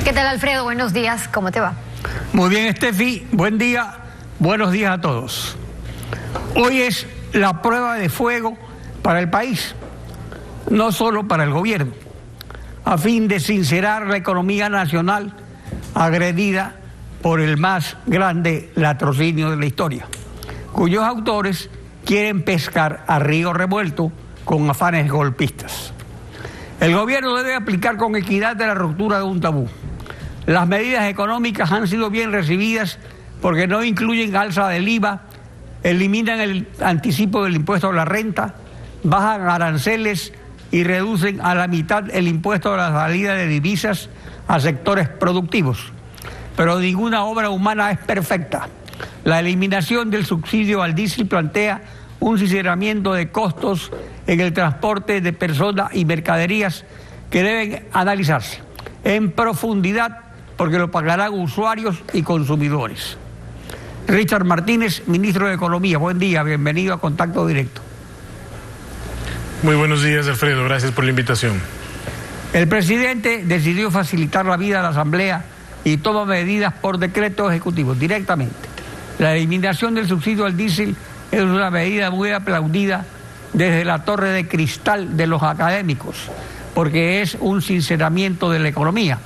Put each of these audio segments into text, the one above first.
¿Qué tal, Alfredo? Buenos días, ¿cómo te va? Muy bien, Estefi, buen día, buenos días a todos. Hoy es la prueba de fuego para el país, no solo para el gobierno, a fin de sincerar la economía nacional agredida por el más grande latrocinio de la historia, cuyos autores quieren pescar a río revuelto con afanes golpistas. El gobierno debe aplicar con equidad la ruptura de un tabú. Las medidas económicas han sido bien recibidas porque no incluyen alza del IVA, eliminan el anticipo del impuesto a la renta, bajan aranceles y reducen a la mitad el impuesto a la salida de divisas a sectores productivos. Pero ninguna obra humana es perfecta. La eliminación del subsidio al diésel plantea un sinceramiento de costos en el transporte de personas y mercaderías que deben analizarse en profundidad porque lo pagarán usuarios y consumidores. Richard Martínez, ministro de Economía, buen día, bienvenido a Contacto Directo. Muy buenos días, Alfredo, gracias por la invitación. El presidente decidió facilitar la vida a la Asamblea y toma medidas por decreto ejecutivo directamente. La eliminación del subsidio al diésel es una medida muy aplaudida desde la torre de cristal de los académicos, porque es un sinceramiento de la economía.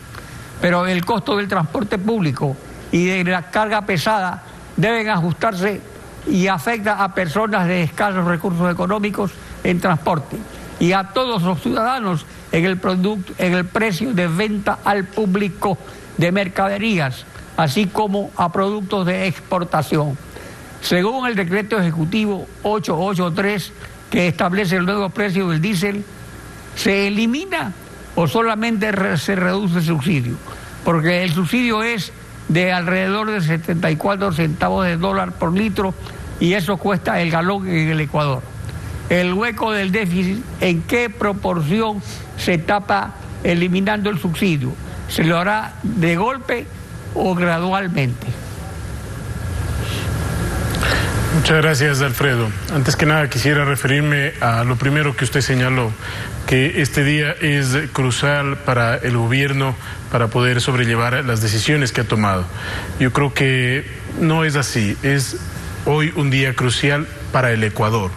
Pero el costo del transporte público y de la carga pesada deben ajustarse y afecta a personas de escasos recursos económicos en transporte y a todos los ciudadanos en el precio de venta al público de mercaderías, así como a productos de exportación. Según el decreto ejecutivo 883, que establece el nuevo precio del diésel, se elimina o solamente se reduce el subsidio, porque el subsidio es de alrededor de 74 centavos de dólar por litro y eso cuesta el galón en el Ecuador. El hueco del déficit, ¿en qué proporción se tapa eliminando el subsidio? ¿Se lo hará de golpe o gradualmente? Muchas gracias, Alfredo. Antes que nada quisiera referirme a lo primero que usted señaló, que este día es crucial para el gobierno para poder sobrellevar las decisiones que ha tomado. Yo creo que no es así, es hoy un día crucial para el Ecuador.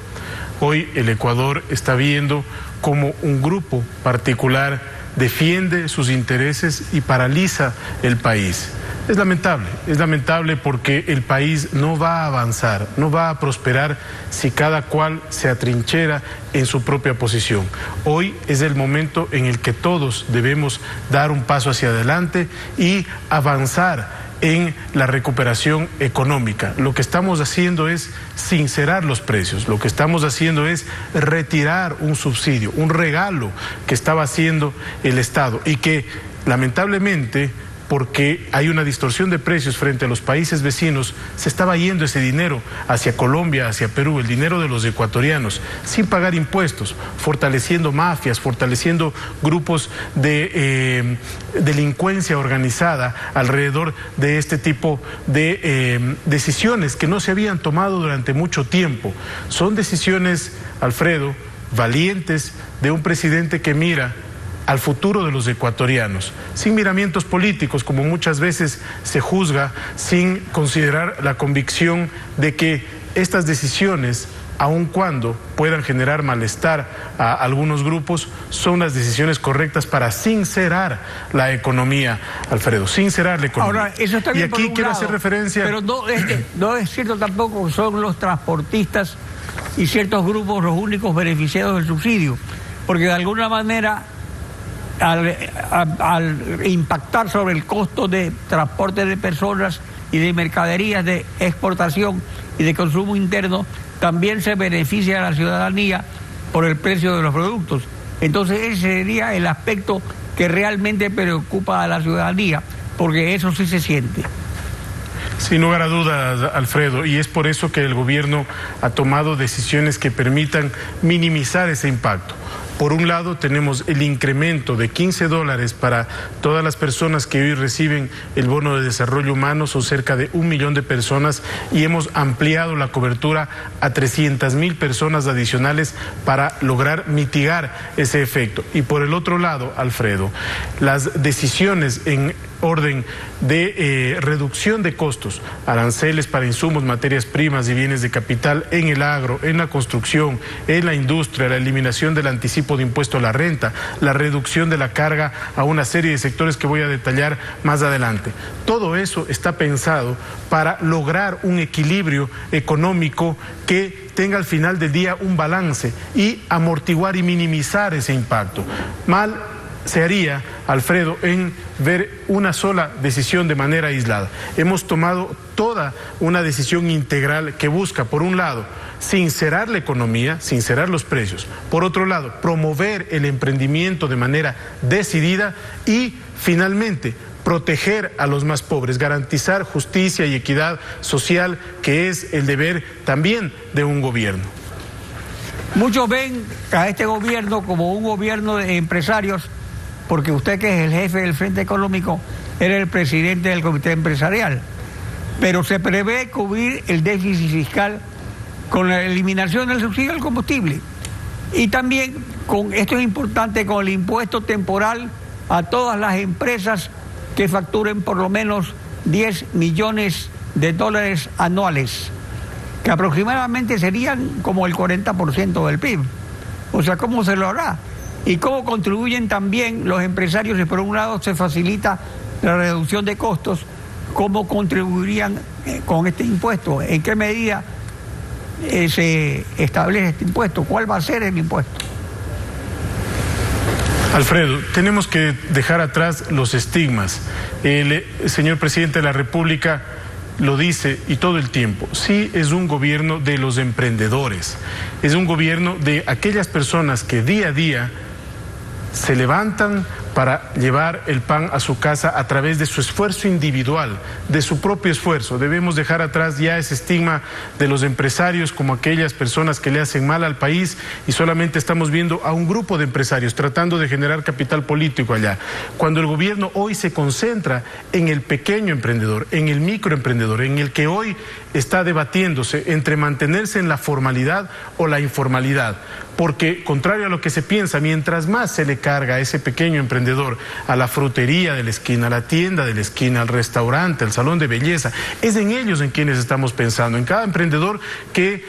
Hoy el Ecuador está viendo cómo un grupo particular defiende sus intereses y paraliza el país. Es lamentable porque el país no va a avanzar, no va a prosperar si cada cual se atrinchera en su propia posición. Hoy es el momento en el que todos debemos dar un paso hacia adelante y avanzar en la recuperación económica. Lo que estamos haciendo es sincerar los precios, lo que estamos haciendo es retirar un subsidio, un regalo que estaba haciendo el Estado y que lamentablemente, porque hay una distorsión de precios frente a los países vecinos, se estaba yendo ese dinero hacia Colombia, hacia Perú, el dinero de los ecuatorianos, sin pagar impuestos, fortaleciendo mafias, fortaleciendo grupos de delincuencia organizada alrededor de este tipo de decisiones que no se habían tomado durante mucho tiempo. Son decisiones, Alfredo, valientes de un presidente que mira al futuro de los ecuatorianos, sin miramientos políticos, como muchas veces se juzga, sin considerar la convicción de que estas decisiones, aun cuando puedan generar malestar a algunos grupos, son las decisiones correctas para sincerar la economía, Alfredo, sincerar la economía. Ahora, eso está bien, y aquí quiero hacer referencia... Pero no es cierto tampoco que son los transportistas y ciertos grupos los únicos beneficiados del subsidio, porque de alguna manera al impactar sobre el costo de transporte de personas y de mercaderías de exportación y de consumo interno, también se beneficia a la ciudadanía por el precio de los productos. Entonces ese sería el aspecto que realmente preocupa a la ciudadanía, porque eso sí se siente. Sin lugar a dudas, Alfredo, y es por eso que el gobierno ha tomado decisiones que permitan minimizar ese impacto. Por un lado, tenemos el incremento de $15 para todas las personas que hoy reciben el bono de desarrollo humano, son cerca de 1 millón de personas, y hemos ampliado la cobertura a 300.000 personas adicionales para lograr mitigar ese efecto. Y por el otro lado, Alfredo, las decisiones en orden de reducción de costos, aranceles para insumos, materias primas y bienes de capital en el agro, en la construcción, en la industria, la eliminación del anticipo de impuesto a la renta, la reducción de la carga a una serie de sectores que voy a detallar más adelante. Todo eso está pensado para lograr un equilibrio económico que tenga al final del día un balance y amortiguar y minimizar ese impacto. Mal se haría, Alfredo, en ver una sola decisión de manera aislada. Hemos tomado toda una decisión integral que busca, por un lado, sincerar la economía, sincerar los precios. Por otro lado, promover el emprendimiento de manera decidida y, finalmente, proteger a los más pobres, garantizar justicia y equidad social, que es el deber también de un gobierno. Muchos ven a este gobierno como un gobierno de empresarios, porque usted, que es el jefe del Frente Económico, era el presidente del Comité Empresarial. Pero se prevé cubrir el déficit fiscal con la eliminación del subsidio al combustible. Y también, esto es importante, con el impuesto temporal a todas las empresas que facturen por lo menos 10 millones de dólares anuales, que aproximadamente serían como el 40% del PIB. O sea, ¿cómo se lo hará? Y cómo contribuyen también los empresarios, si por un lado se facilita la reducción de costos, cómo contribuirían con este impuesto, en qué medida se establece este impuesto, cuál va a ser el impuesto. Alfredo, tenemos que dejar atrás los estigmas. El señor presidente de la República lo dice y todo el tiempo. Sí, es un gobierno de los emprendedores, es un gobierno de aquellas personas que día a día se levantan para llevar el pan a su casa a través de su esfuerzo individual, de su propio esfuerzo. Debemos dejar atrás ya ese estigma de los empresarios como aquellas personas que le hacen mal al país, y solamente estamos viendo a un grupo de empresarios tratando de generar capital político allá. Cuando el gobierno hoy se concentra en el pequeño emprendedor, en el microemprendedor, en el que hoy está debatiéndose entre mantenerse en la formalidad o la informalidad. Porque, contrario a lo que se piensa, mientras más se le carga a ese pequeño emprendedor, a la frutería de la esquina, a la tienda de la esquina, al restaurante, al salón de belleza, es en ellos en quienes estamos pensando, en cada emprendedor que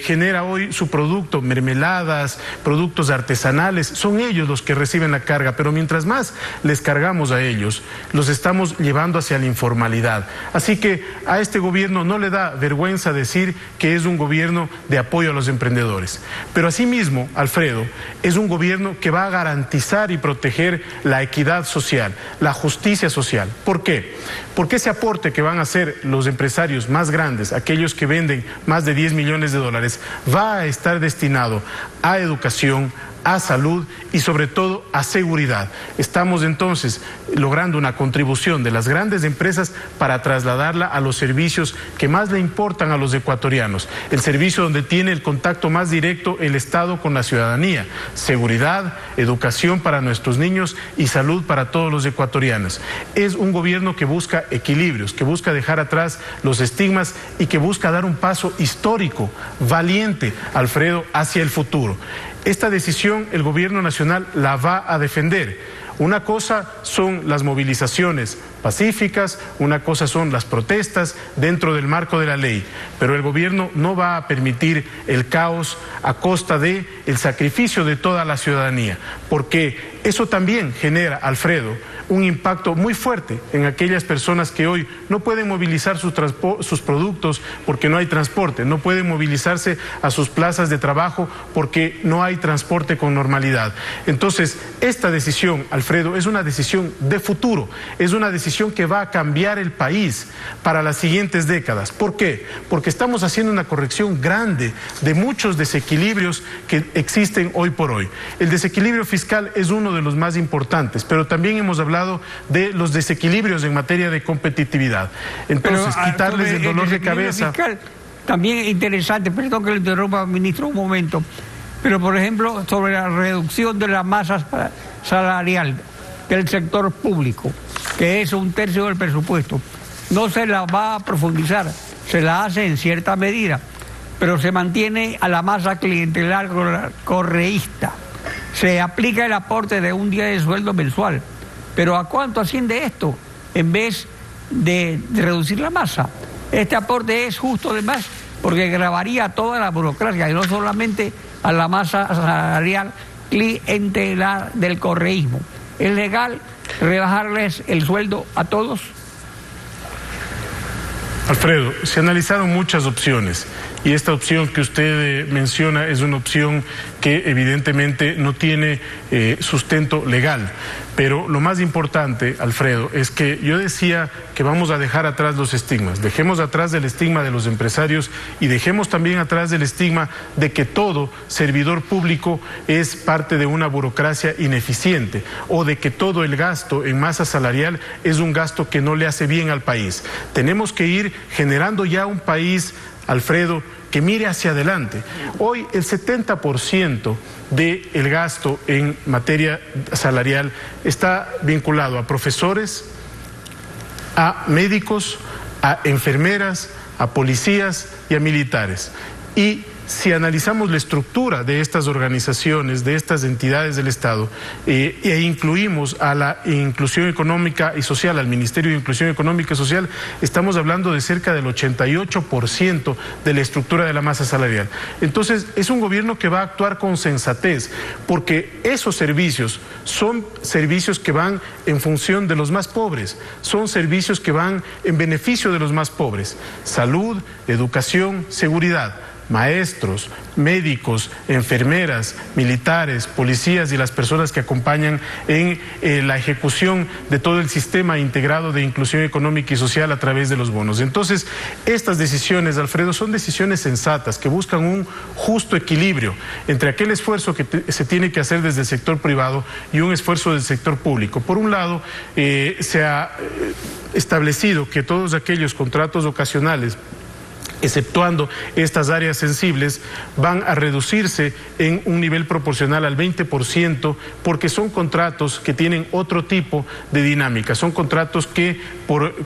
genera hoy su producto, mermeladas, productos artesanales, son ellos los que reciben la carga, pero mientras más les cargamos a ellos, los estamos llevando hacia la informalidad. Así que a este gobierno no le da vergüenza decir que es un gobierno de apoyo a los emprendedores, pero asimismo, Alfredo, es un gobierno que va a garantizar y proteger la equidad social, la justicia social. ¿Por qué? Porque ese aporte que van a hacer los empresarios más grandes, aquellos que venden más de 10 millones de dólares, va a estar destinado a educación, a salud y sobre todo a seguridad. Estamos entonces logrando una contribución de las grandes empresas para trasladarla a los servicios que más le importan a los ecuatorianos, el servicio donde tiene el contacto más directo el Estado con la ciudadanía: seguridad, educación para nuestros niños y salud para todos los ecuatorianos. Es un gobierno que busca equilibrios, que busca dejar atrás los estigmas y que busca dar un paso histórico, valiente, Alfredo, hacia el futuro. Esta decisión el gobierno nacional la va a defender. Una cosa son las movilizaciones pacíficas, una cosa son las protestas dentro del marco de la ley, pero el gobierno no va a permitir el caos a costa de el sacrificio de toda la ciudadanía, porque eso también genera, Alfredo, un impacto muy fuerte en aquellas personas que hoy no pueden movilizar sus productos porque no hay transporte, no pueden movilizarse a sus plazas de trabajo porque no hay transporte con normalidad. Entonces, esta decisión, Alfredo, es una decisión de futuro, es una decisión que va a cambiar el país para las siguientes décadas. ¿Por qué? Porque estamos haciendo una corrección grande de muchos desequilibrios que existen hoy por hoy. El desequilibrio fiscal es uno de los más importantes, pero también hemos hablado de los desequilibrios en materia de competitividad. Entonces, quitarles el dolor de cabeza. Fiscal, también es interesante, perdón que le interrumpa, ministro, un momento, pero por ejemplo, sobre la reducción de la masa salarial del sector público, que es 1/3 del presupuesto, no se la va a profundizar, se la hace en cierta medida, pero se mantiene a la masa clientelar correísta. Se aplica el aporte de un día de sueldo mensual. ¿Pero a cuánto asciende esto? en vez de reducir la masa. Este aporte es justo además porque grabaría toda la burocracia y no solamente a la masa salarial clientelar del correísmo. ¿Es legal rebajarles el sueldo a todos? Alfredo, se analizaron muchas opciones y esta opción que usted menciona es una opción que evidentemente no tiene sustento legal. Pero lo más importante, Alfredo, es que yo decía que vamos a dejar atrás los estigmas. Dejemos atrás el estigma de los empresarios y dejemos también atrás el estigma de que todo servidor público es parte de una burocracia ineficiente o de que todo el gasto en masa salarial es un gasto que no le hace bien al país. Tenemos que ir generando ya un país, Alfredo, que mire hacia adelante. Hoy el 70% del gasto en materia salarial está vinculado a profesores, a médicos, a enfermeras, a policías y a militares. Y si analizamos la estructura de estas organizaciones, de estas entidades del Estado, e incluimos a la Inclusión Económica y Social, al Ministerio de Inclusión Económica y Social, estamos hablando de cerca del 88% de la estructura de la masa salarial. Entonces, es un gobierno que va a actuar con sensatez, porque esos servicios son servicios que van en función de los más pobres, son servicios que van en beneficio de los más pobres. Salud, educación, seguridad. Maestros, médicos, enfermeras, militares, policías y las personas que acompañan en la ejecución de todo el sistema integrado de inclusión económica y social a través de los bonos. Entonces, estas decisiones, Alfredo, son decisiones sensatas que buscan un justo equilibrio entre aquel esfuerzo que se tiene que hacer desde el sector privado y un esfuerzo del sector público. Por un lado, se ha establecido que todos aquellos contratos ocasionales, exceptuando estas áreas sensibles, van a reducirse en un nivel proporcional al 20% porque son contratos que tienen otro tipo de dinámica, son contratos que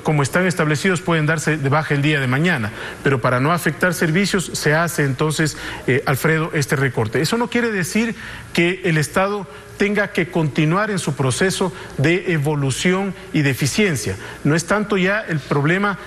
como están establecidos pueden darse de baja el día de mañana, pero para no afectar servicios se hace entonces, Alfredo, este recorte. Eso no quiere decir que el Estado tenga que continuar en su proceso de evolución y de eficiencia. No es tanto ya el problema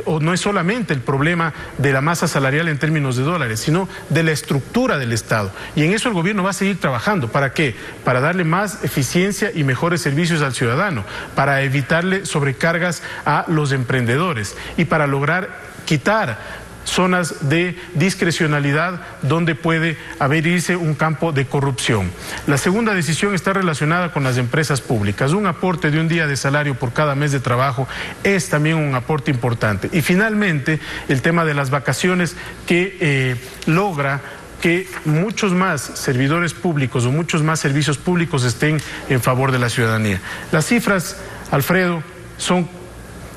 o no es solamente el problema de la masa salarial en términos de dólares, sino de la estructura del Estado. Y en eso el gobierno va a seguir trabajando. ¿Para qué? Para darle más eficiencia y mejores servicios al ciudadano, para evitarle sobrecargas a los emprendedores y para lograr quitar zonas de discrecionalidad donde puede abrirse un campo de corrupción. La segunda decisión está relacionada con las empresas públicas. Un aporte de un día de salario por cada mes de trabajo es también un aporte importante. Y finalmente, el tema de las vacaciones que logra que muchos más servidores públicos o muchos más servicios públicos estén en favor de la ciudadanía. Las cifras, Alfredo, son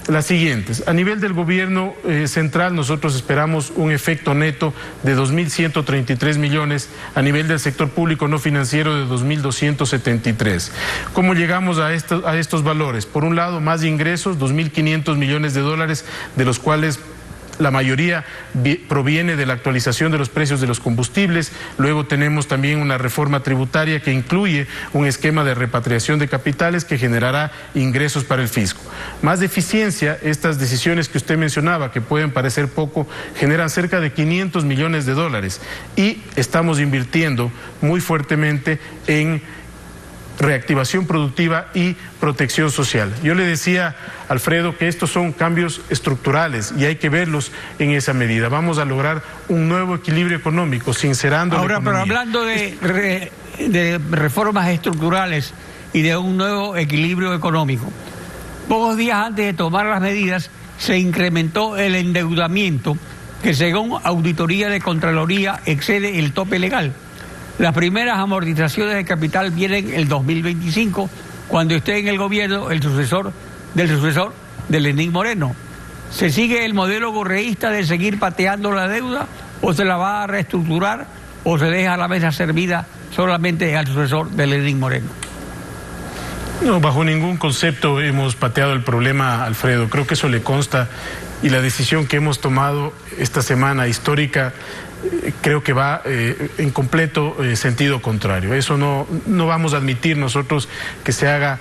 las siguientes. A nivel del gobierno central, nosotros esperamos un efecto neto de 2.133 millones, a nivel del sector público no financiero de 2.273. ¿Cómo llegamos a estos valores? Por un lado, más ingresos, 2.500 millones de dólares, de los cuales la mayoría proviene de la actualización de los precios de los combustibles. Luego tenemos también una reforma tributaria que incluye un esquema de repatriación de capitales que generará ingresos para el fisco. Más eficiencia, estas decisiones que usted mencionaba, que pueden parecer poco, generan cerca de 500 millones de dólares y estamos invirtiendo muy fuertemente en reactivación productiva y protección social. Yo le decía, Alfredo, que estos son cambios estructurales y hay que verlos en esa medida. Vamos a lograr un nuevo equilibrio económico, sincerando ahora, la economía. Pero hablando de reformas estructurales y de un nuevo equilibrio económico, pocos días antes de tomar las medidas se incrementó el endeudamiento que, según auditoría de Contraloría, excede el tope legal. Las primeras amortizaciones de capital vienen el 2025, cuando esté en el gobierno el sucesor de Lenín Moreno. ¿Se sigue el modelo correísta de seguir pateando la deuda o se la va a reestructurar o se deja la mesa servida solamente al sucesor de Lenín Moreno? No, bajo ningún concepto hemos pateado el problema, Alfredo. Creo que eso le consta y la decisión que hemos tomado esta semana histórica creo que va en completo sentido contrario. Eso no vamos a admitir nosotros que se haga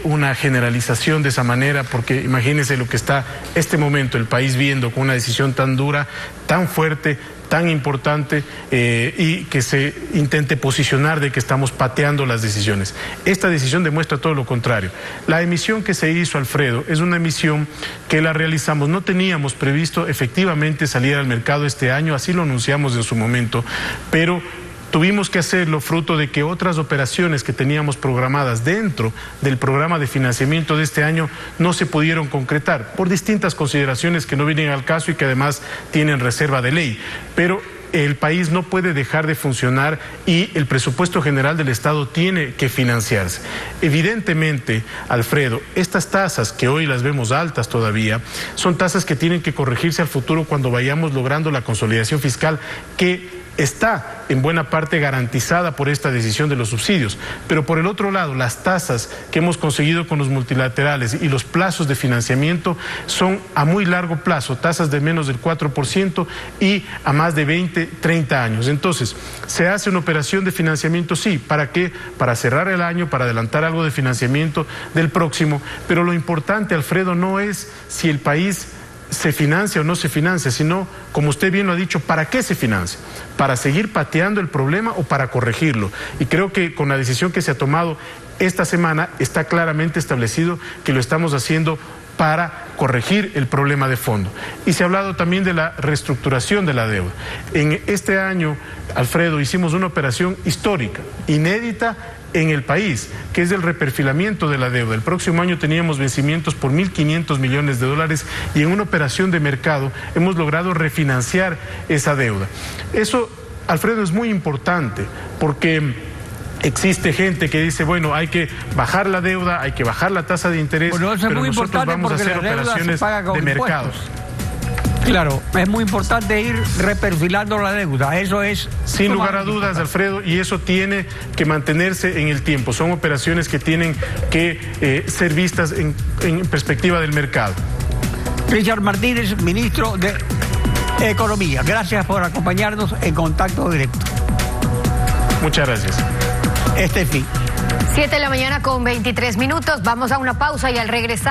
una generalización de esa manera, porque imagínense lo que está este momento el país viendo con una decisión tan dura, tan fuerte, tan importante, y que se intente posicionar de que estamos pateando las decisiones. Esta decisión demuestra todo lo contrario. La emisión que se hizo, Alfredo, es una emisión que la realizamos. No teníamos previsto efectivamente salir al mercado este año, así lo anunciamos en su momento, pero tuvimos que hacerlo fruto de que otras operaciones que teníamos programadas dentro del programa de financiamiento de este año no se pudieron concretar por distintas consideraciones que no vienen al caso y que además tienen reserva de ley. Pero el país no puede dejar de funcionar y el presupuesto general del Estado tiene que financiarse. Evidentemente, Alfredo, estas tasas que hoy las vemos altas todavía, son tasas que tienen que corregirse al futuro cuando vayamos logrando la consolidación fiscal que está en buena parte garantizada por esta decisión de los subsidios. Pero por el otro lado, las tasas que hemos conseguido con los multilaterales y los plazos de financiamiento son a muy largo plazo, tasas de menos del 4% y a más de 20, 30 años. Entonces, se hace una operación de financiamiento, sí. ¿Para qué? Para cerrar el año, para adelantar algo de financiamiento del próximo. Pero lo importante, Alfredo, no es si el país se financia o no se financia, sino, como usted bien lo ha dicho, ¿para qué se financia? ¿Para seguir pateando el problema o para corregirlo? Y creo que con la decisión que se ha tomado esta semana está claramente establecido que lo estamos haciendo para corregir el problema de fondo. Y se ha hablado también de la reestructuración de la deuda. En este año, Alfredo, hicimos una operación histórica, inédita en el país, que es el reperfilamiento de la deuda. El próximo año teníamos vencimientos por 1.500 millones de dólares y en una operación de mercado hemos logrado refinanciar esa deuda. Eso, Alfredo, es muy importante porque existe gente que dice, bueno, hay que bajar la deuda, hay que bajar la tasa de interés, bueno, eso es pero muy nosotros vamos a hacer operaciones de mercados. Claro, es muy importante ir reperfilando la deuda, eso es... Sin lugar a dudas, Alfredo, y eso tiene que mantenerse en el tiempo. Son operaciones que tienen que ser vistas en perspectiva del mercado. Richard Martínez, ministro de Economía, gracias por acompañarnos en Contacto Directo. Muchas gracias. Fin. 7 de la mañana con 23 minutos, vamos a una pausa y al regresar...